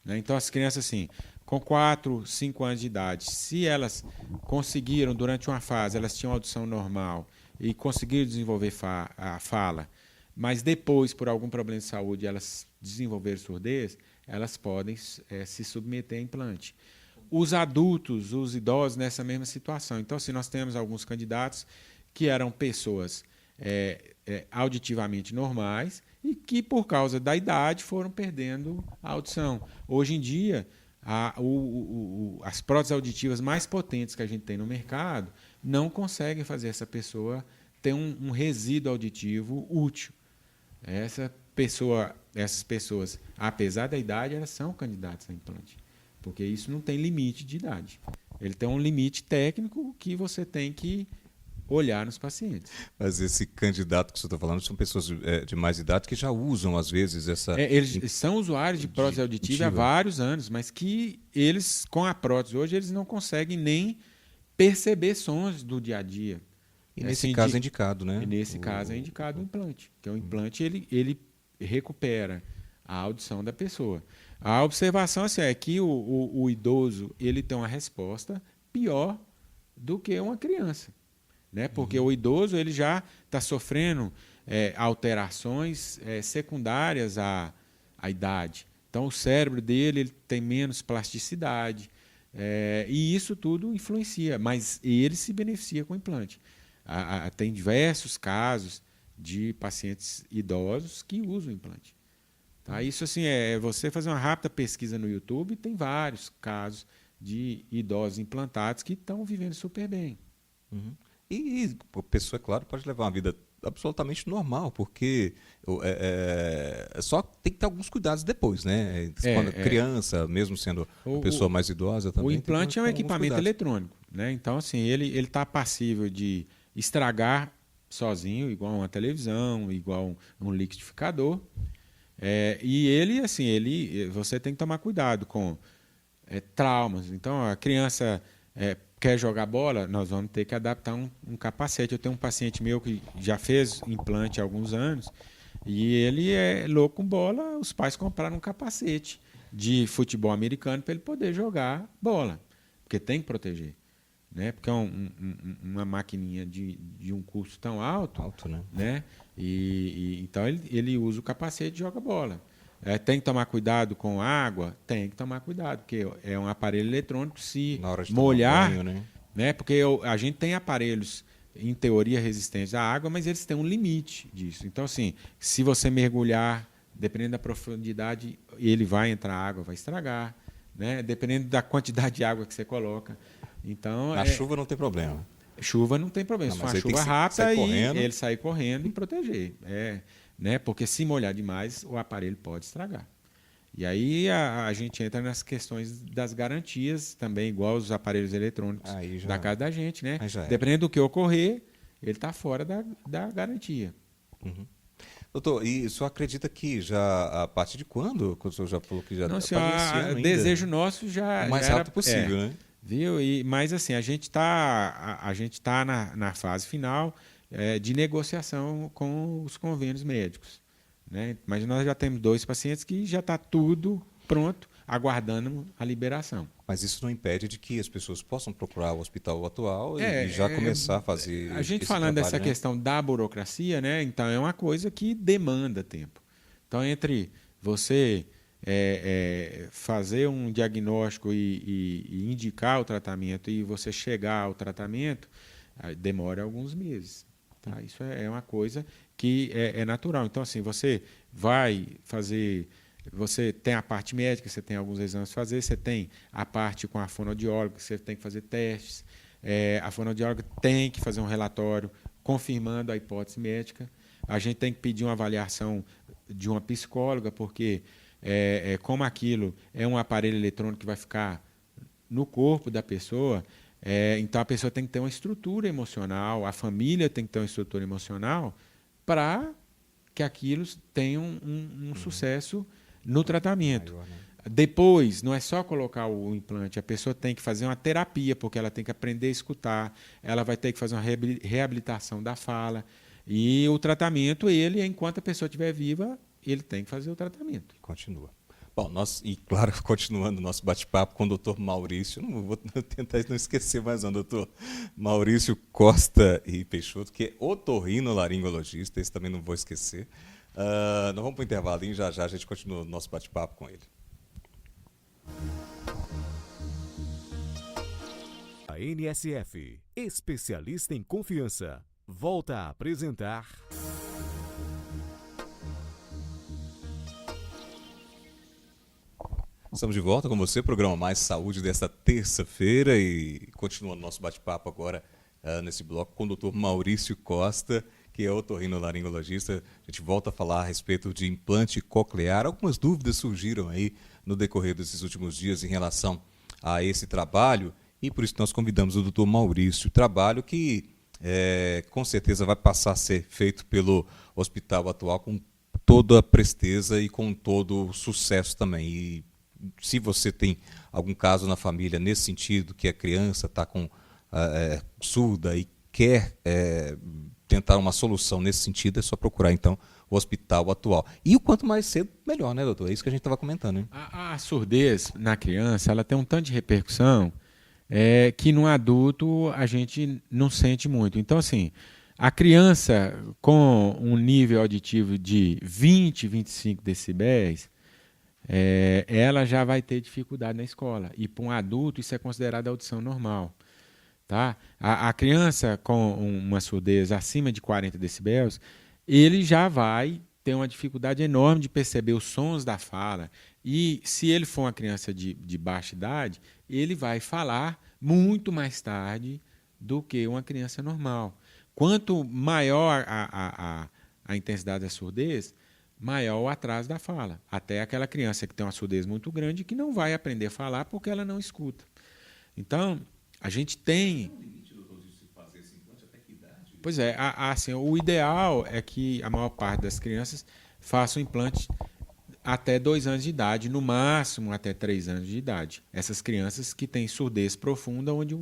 né? Então, as crianças, assim, com 4, 5 anos de idade, se elas conseguiram, durante uma fase, elas tinham audição normal e conseguiram desenvolver a fala, mas depois, por algum problema de saúde, elas desenvolveram surdez, elas podem se submeter a implante. Os adultos, os idosos, nessa mesma situação. Então, assim, nós temos alguns candidatos que eram pessoas auditivamente normais e que, por causa da idade, foram perdendo a audição. Hoje em dia, as próteses auditivas mais potentes que a gente tem no mercado não conseguem fazer essa pessoa ter um resíduo auditivo útil. Essas pessoas, apesar da idade, elas são candidatas a implante, porque isso não tem limite de idade. Ele tem um limite técnico que você tem que olhar nos pacientes. Mas esse candidato que você está falando são pessoas de mais idade que já usam, às vezes, essa... Eles são usuários de prótese auditiva há vários anos, mas que eles, com a prótese hoje, eles não conseguem nem perceber sons do dia a dia. E nesse caso é indicado, né? E nesse caso é indicado o implante, porque o implante ele recupera a audição da pessoa. A observação assim, é que o idoso ele tem uma resposta pior do que uma criança, né? Porque o idoso ele já está sofrendo alterações secundárias à idade. Então, o cérebro dele ele tem menos plasticidade, e isso tudo influencia, mas ele se beneficia com o implante. Tem diversos casos de pacientes idosos que usam implante. Tá? Isso assim, você fazer uma rápida pesquisa no YouTube, tem vários casos de idosos implantados que estão vivendo super bem. Uhum. E a pessoa, é claro, pode levar uma vida absolutamente normal, porque só tem que ter alguns cuidados depois, né? Quando criança, mesmo sendo uma pessoa mais idosa também. O implante é um equipamento eletrônico, né? Então, assim, ele está passível de estragar sozinho, igual uma televisão, igual um liquidificador. E ele, assim, você tem que tomar cuidado com traumas. Então, a criança quer jogar bola, nós vamos ter que adaptar um capacete. Eu tenho um paciente meu que já fez implante há alguns anos e ele é louco com bola. Os pais compraram um capacete de futebol americano para ele poder jogar bola, porque tem que proteger. Né? Porque é uma maquininha de um custo tão alto, né? Então ele usa o capacete e joga bola. Tem que tomar cuidado com água? Tem que tomar cuidado, porque é um aparelho eletrônico, se molhar, banho, né? Porque a gente tem aparelhos, em teoria, resistentes à água, mas eles têm um limite disso. Então, assim, se você mergulhar, dependendo da profundidade, ele vai entrar água, vai estragar, né? Dependendo da quantidade de água que você coloca. Então, na chuva não tem problema. Chuva não tem problema. Se for uma chuva rápida, ele sair correndo e proteger. Né? Porque se molhar demais, o aparelho pode estragar. E aí a gente entra nas questões das garantias também, igual os aparelhos eletrônicos Aí já- da casa da gente, né? aí já era. Dependendo do que ocorrer, ele está fora da garantia. Doutor, e o senhor acredita que já, a partir de quando? Quando o senhor já falou que já Não, está senhor, desejo nosso já o mais já era- rápido possível, né? Viu? Mas assim, a gente tá na fase final de negociação com os convênios médicos, né? Mas nós já temos 2 pacientes que já está tudo pronto, aguardando a liberação. Mas isso não impede de que as pessoas possam procurar o hospital atual e já começar a fazer A gente esse falando trabalho, dessa né? questão da burocracia, né? Então é uma coisa que demanda tempo. Então, entre você fazer um diagnóstico e indicar o tratamento e você chegar ao tratamento, demora alguns meses. Tá? Isso é uma coisa que é natural. Então, assim, você vai fazer. Você tem a parte médica, você tem alguns exames a fazer, você tem a parte com a fonoaudióloga, você tem que fazer testes. A fonoaudióloga tem que fazer um relatório confirmando a hipótese médica. A gente tem que pedir uma avaliação de uma psicóloga, porque como aquilo é um aparelho eletrônico que vai ficar no corpo da pessoa, então a pessoa tem que ter uma estrutura emocional, a família tem que ter uma estrutura emocional para que aquilo tenha um sucesso no tratamento. Maior, né? Depois, não é só colocar o implante, a pessoa tem que fazer uma terapia, porque ela tem que aprender a escutar, ela vai ter que fazer uma reabilitação da fala. E o tratamento, enquanto a pessoa estiver viva, ele tem que fazer o tratamento. Continua. Bom, e claro, continuando o nosso bate-papo com o doutor Maurício, não vou tentar não esquecer mais não, doutor Maurício Costa e Peixoto, que é otorrinolaringologista, esse também não vou esquecer. Nós vamos para o intervalinho, já a gente continua o nosso bate-papo com ele. A NSF, especialista em confiança, volta a apresentar... Estamos de volta com você, programa Mais Saúde desta terça-feira e continuando nosso bate-papo agora nesse bloco com o doutor Maurício Costa, que é otorrinolaringologista. A gente volta a falar a respeito de implante coclear. Algumas dúvidas surgiram aí no decorrer desses últimos dias em relação a esse trabalho e por isso nós convidamos o doutor Maurício. Trabalho que com certeza vai passar a ser feito pelo hospital atual com toda a presteza e com todo o sucesso também. E se você tem algum caso na família nesse sentido, que a criança está surda e quer tentar uma solução nesse sentido, é só procurar então o hospital atual. E o quanto mais cedo, melhor, né, doutor? É isso que a gente estava comentando, hein? A surdez na criança, ela tem um tanto de repercussão que no adulto a gente não sente muito. Então, assim, a criança com um nível auditivo de 20, 25 decibéis, ela já vai ter dificuldade na escola. E para um adulto isso é considerado audição normal. Tá? A criança com uma surdez acima de 40 decibéis, ele já vai ter uma dificuldade enorme de perceber os sons da fala. E se ele for uma criança de baixa idade, ele vai falar muito mais tarde do que uma criança normal. Quanto maior a intensidade da surdez, maior o atraso da fala. Até aquela criança que tem uma surdez muito grande que não vai aprender a falar porque ela não escuta. Então, a gente tem... Pois é, assim, o ideal é que a maior parte das crianças faça o implante até 2 anos de idade, no máximo até 3 anos de idade. Essas crianças que têm surdez profunda, onde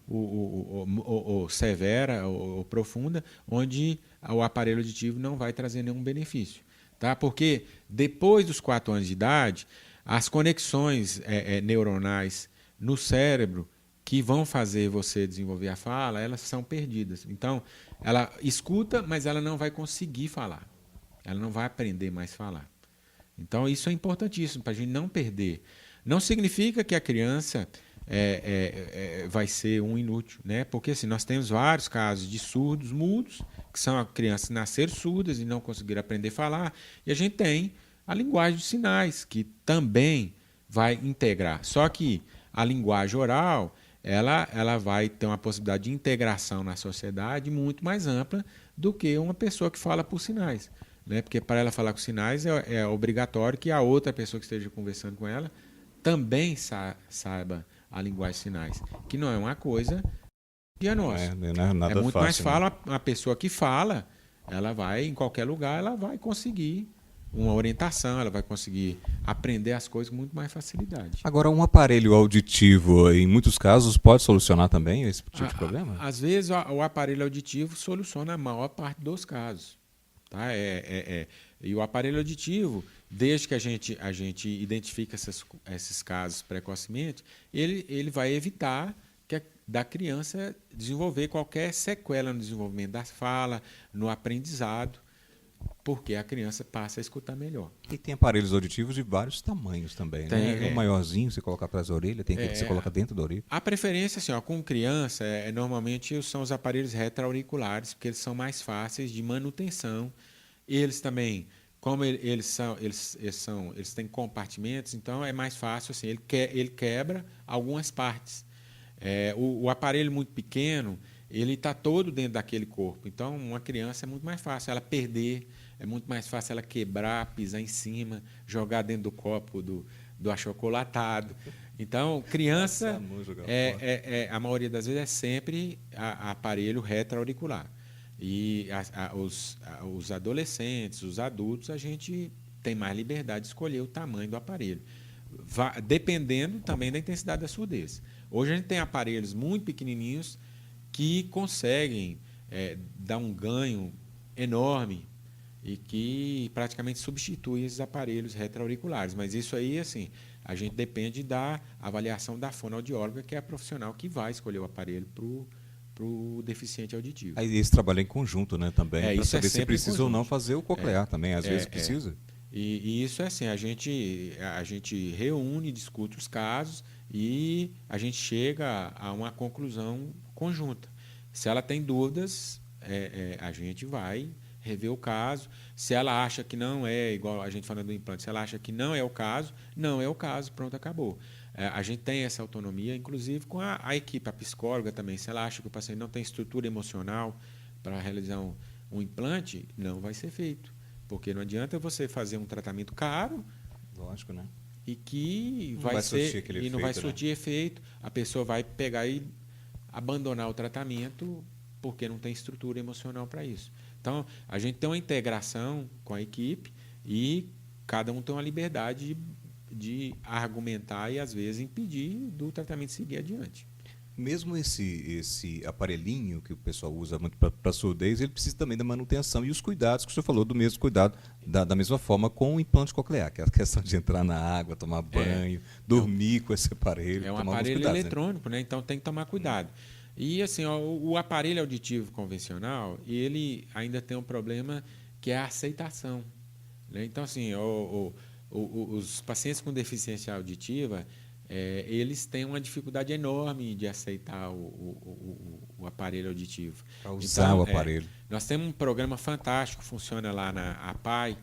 ou severa ou profunda, onde o aparelho auditivo não vai trazer nenhum benefício. Tá? Porque depois dos 4 anos de idade, as conexões neuronais no cérebro que vão fazer você desenvolver a fala, elas são perdidas. Então, ela escuta, mas ela não vai conseguir falar. Ela não vai aprender mais a falar. Então, isso é importantíssimo para a gente não perder. Não significa que a criança vai ser um inútil, né? Porque assim, nós temos vários casos de surdos mudos, que são crianças que nasceram surdas e não conseguiram aprender a falar, e a gente tem a linguagem de sinais, que também vai integrar. Só que a linguagem oral, ela vai ter uma possibilidade de integração na sociedade muito mais ampla do que uma pessoa que fala por sinais. né? Porque para ela falar com sinais é obrigatório que a outra pessoa que esteja conversando com ela também saiba a linguagem de sinais, que não é uma coisa dia nosso. Não é nada muito fácil, mais fácil a pessoa que fala, ela vai em qualquer lugar, ela vai conseguir uma orientação, ela vai conseguir aprender as coisas com muito mais facilidade. Agora, um aparelho auditivo, em muitos casos, pode solucionar também esse tipo de problema? Às vezes, o aparelho auditivo soluciona a maior parte dos casos. Tá? E o aparelho auditivo, desde que a gente identifica esses casos precocemente, ele vai evitar da criança desenvolver qualquer sequela no desenvolvimento da fala, no aprendizado, porque a criança passa a escutar melhor. E tem aparelhos auditivos de vários tamanhos também, né? Um maiorzinho, você coloca atrás da orelha, tem aquele que você coloca dentro da orelha. A preferência, assim, com criança, normalmente são os aparelhos retroauriculares, porque eles são mais fáceis de manutenção. Eles também, como eles têm compartimentos, então é mais fácil, assim, ele quebra algumas partes. O aparelho muito pequeno, ele está todo dentro daquele corpo. Então, uma criança é muito mais fácil ela perder, é muito mais fácil ela quebrar, pisar em cima, jogar dentro do copo do achocolatado. Então, criança, a maioria das vezes é sempre aparelho retroauricular. E os adolescentes, os adultos, a gente tem mais liberdade de escolher o tamanho do aparelho, dependendo também da intensidade da surdez. Hoje a gente tem aparelhos muito pequenininhos que conseguem dar um ganho enorme e que praticamente substituem esses aparelhos retroauriculares. Mas isso aí, assim, a gente depende da avaliação da fonoaudióloga, que é a profissional que vai escolher o aparelho para o deficiente auditivo. Aí eles trabalham em conjunto, né, também, para saber se precisa ou não fazer o coclear também, às vezes precisa. E isso é assim, a gente reúne, discute os casos e a gente chega a uma conclusão conjunta. Se ela tem dúvidas, a gente vai rever o caso. Se ela acha que não é, igual a gente falando do implante, se ela acha que não é o caso, não é o caso, pronto, acabou. A gente tem essa autonomia, inclusive com a equipe, a psicóloga também. Se ela acha que o paciente não tem estrutura emocional para realizar um implante, não vai ser feito. Porque não adianta você fazer um tratamento caro, lógico, né? E que não vai surtir efeito, a pessoa vai pegar e abandonar o tratamento porque não tem estrutura emocional para isso. Então, a gente tem uma integração com a equipe e cada um tem uma liberdade de argumentar e, às vezes, impedir do tratamento seguir adiante. Mesmo esse aparelhinho que o pessoal usa muito para surdez, ele precisa também da manutenção e os cuidados que o senhor falou, do mesmo cuidado, da mesma forma com o implante coclear, que é a questão de entrar na água, tomar banho, dormir com esse aparelho. É um aparelho eletrônico, né? Então tem que tomar cuidado. E assim, o aparelho auditivo convencional, ele ainda tem um problema que é a aceitação, né? Então, assim, os pacientes com deficiência auditiva, eles têm uma dificuldade enorme de aceitar o aparelho auditivo. Para usar o aparelho. Nós temos um programa fantástico, funciona lá na APAI,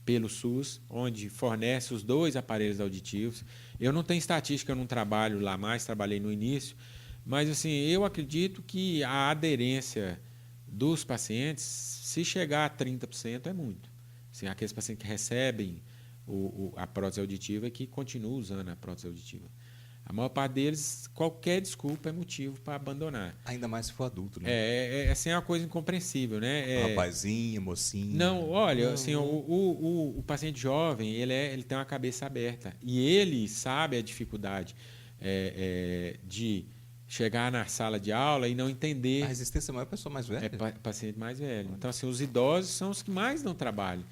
pelo SUS, onde fornece os 2 aparelhos auditivos. Eu não tenho estatística, eu não trabalho lá mais, trabalhei no início, mas assim, eu acredito que a aderência dos pacientes, se chegar a 30%, é muito. Assim, aqueles pacientes que recebem a prótese auditiva e que continuam usando a prótese auditiva. A maior parte deles, qualquer desculpa é motivo para abandonar. Ainda mais se for adulto, né? Assim, é uma coisa incompreensível, né? Rapazinho, mocinho. Não, olha, assim, o paciente jovem, ele tem uma cabeça aberta e ele sabe a dificuldade de chegar na sala de aula e não entender. A resistência maior é a pessoa mais velha. Paciente mais velho. Então, assim, os idosos são os que mais dão trabalho.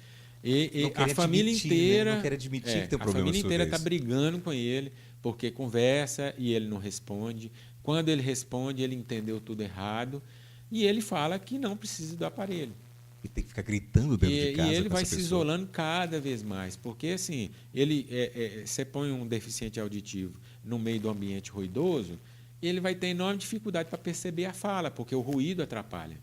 A família inteira, não quer admitir que tem um problema. A família inteira está brigando com ele porque conversa e ele não responde. Quando ele responde, ele entendeu tudo errado e ele fala que não precisa do aparelho. E tem que ficar gritando dentro de casa. E ele vai se isolando cada vez mais, porque assim, você põe um deficiente auditivo no meio do ambiente ruidoso, ele vai ter enorme dificuldade para perceber a fala, porque o ruído atrapalha.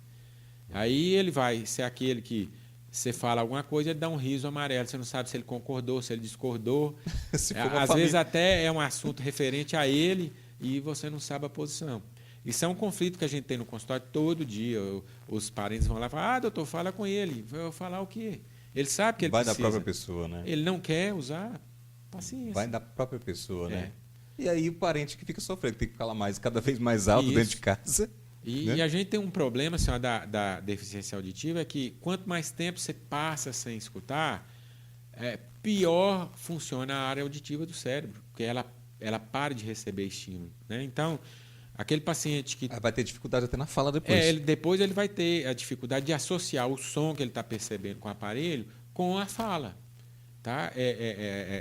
Aí ele vai ser aquele que você fala alguma coisa, ele dá um riso amarelo, você não sabe se ele concordou, se ele discordou. Às vezes até é um assunto referente a ele e você não sabe a posição. Isso é um conflito que a gente tem no consultório todo dia. Os parentes vão lá e falam, doutor, fala com ele. Eu vou falar o quê? Ele sabe que ele Vai precisa. da própria pessoa, né? Ele não quer usar, paciência. Vai da própria pessoa, né? É. E aí o parente que fica sofrendo, tem que falar mais, cada vez mais alto Isso. dentro de casa. E, né? e a gente tem um problema assim, ó, da deficiência auditiva, é que quanto mais tempo você passa sem escutar, pior funciona a área auditiva do cérebro, porque ela para de receber estímulo. Né? Então, aquele paciente que... Aí vai ter dificuldade até na fala depois. depois ele vai ter a dificuldade de associar o som que ele está percebendo com o aparelho com a fala. Tá?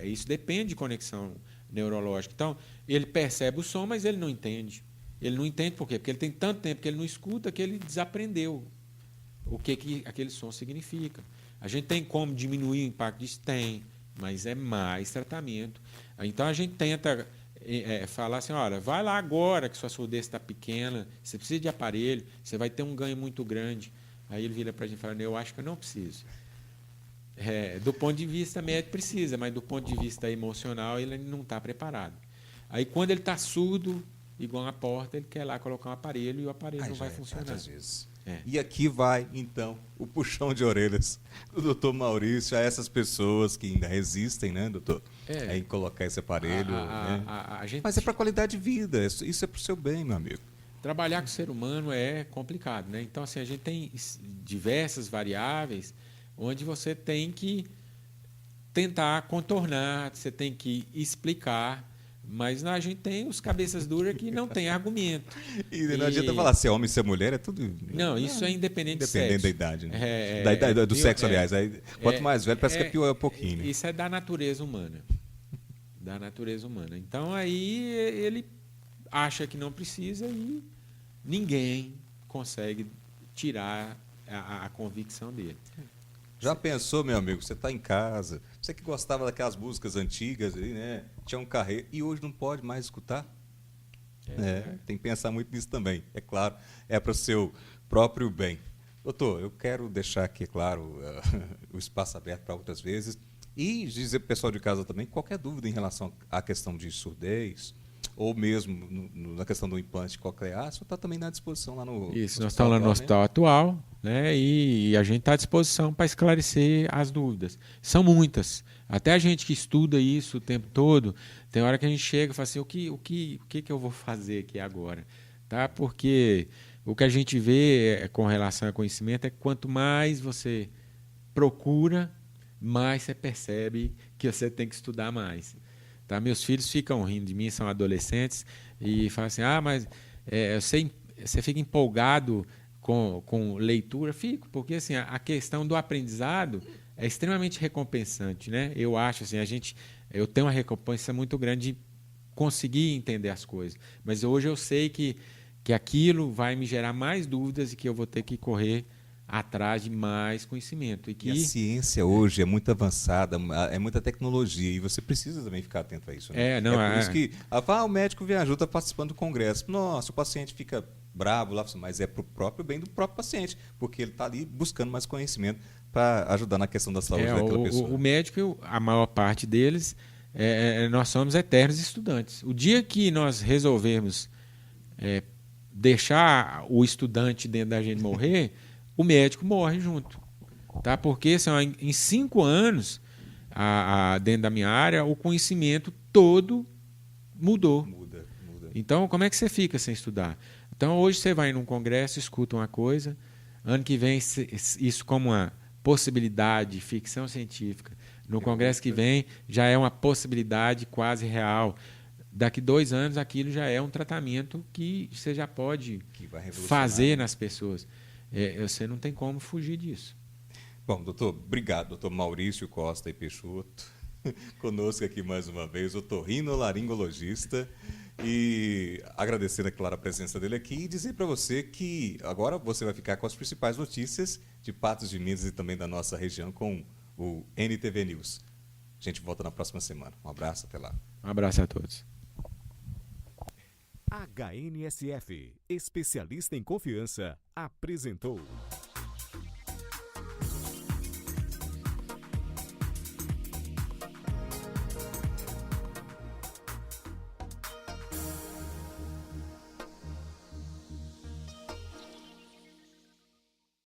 Isso depende de conexão neurológica. Então, ele percebe o som, mas ele não entende. Ele não entende por quê? Porque ele tem tanto tempo que ele não escuta que ele desaprendeu o que aquele som significa. A gente tem como diminuir o impacto disso? Tem, mas é mais tratamento. Então, a gente tenta falar assim, olha, vai lá agora que sua surdez está pequena, você precisa de aparelho, você vai ter um ganho muito grande. Aí ele vira para a gente e fala, eu acho que eu não preciso. Do ponto de vista médico precisa, mas do ponto de vista emocional ele não está preparado. Aí quando ele está surdo, igual a porta, ele quer lá colocar um aparelho e o aparelho não vai funcionar. Às vezes. E aqui vai, então, o puxão de orelhas do doutor Maurício a essas pessoas que ainda resistem, né, doutor? Em colocar esse aparelho. Né? Mas é para qualidade de vida, isso é para o seu bem, meu amigo. Trabalhar com o ser humano é complicado, né? Então, assim, a gente tem diversas variáveis onde você tem que tentar contornar, você tem que explicar, mas a gente tem os cabeças duras que não tem argumento. E não adianta falar se é homem, se é mulher, é tudo... Não, isso é independente do sexo. Independente da idade, né? Da idade do sexo, aliás. Aí, quanto mais velho, parece que é pior um pouquinho. Né? Isso é da natureza humana. Da natureza humana. Então, aí ele acha que não precisa e ninguém consegue tirar a convicção dele. Já pensou, meu amigo, você está em casa, você que gostava daquelas músicas antigas, né? Tinha um carreiro, e hoje não pode mais escutar? Tem que pensar muito nisso também. É claro, é para o seu próprio bem. Doutor, eu quero deixar aqui, claro, o espaço aberto para outras vezes e dizer para o pessoal de casa também, qualquer dúvida em relação à questão de surdez, ou mesmo na questão do implante coclear, você está também na disposição lá no... Isso, nós estamos lá no hospital atual, né? E a gente está à disposição para esclarecer as dúvidas. São muitas. Até a gente que estuda isso o tempo todo, tem hora que a gente chega e fala assim, o que eu vou fazer aqui agora? Tá? Porque o que a gente vê com relação a conhecimento é que quanto mais você procura, mais você percebe que você tem que estudar mais. Tá? Meus filhos ficam rindo de mim, são adolescentes, e falam assim, mas você fica empolgado com leitura? Fico, porque assim, a questão do aprendizado é extremamente recompensante. Né? Eu acho, assim, eu tenho uma recompensa muito grande de conseguir entender as coisas, mas hoje eu sei que aquilo vai me gerar mais dúvidas e que eu vou ter que correr atrás de mais conhecimento. E a ciência hoje é muito avançada, é muita tecnologia, e você precisa também ficar atento a isso. Né? Por isso que o médico viajou, está participando do congresso. Nossa, o paciente fica bravo lá, mas é para o próprio bem do próprio paciente, porque ele está ali buscando mais conhecimento para ajudar na questão da saúde daquela pessoa. O médico, a maior parte deles, nós somos eternos estudantes. O dia que nós resolvermos deixar o estudante dentro da gente morrer, o médico morre junto. Tá? Porque em 5 anos, dentro da minha área, o conhecimento todo mudou. Muda. Então, como é que você fica sem estudar? Então, hoje você vai num congresso, escuta uma coisa, ano que vem, isso como uma possibilidade, ficção científica. No congresso que vem, já é uma possibilidade quase real. Daqui 2 anos, aquilo já é um tratamento que você já pode fazer nas pessoas. Você não tem como fugir disso. Bom, doutor, obrigado, doutor Maurício Costa e Peixoto, conosco aqui mais uma vez, otorrinolaringologista, e agradecendo, é claro, a presença dele aqui e dizer para você que agora você vai ficar com as principais notícias de Patos de Minas e também da nossa região com o NTV News. A gente volta na próxima semana. Um abraço, até lá. Um abraço a todos. HNSF, especialista em confiança, apresentou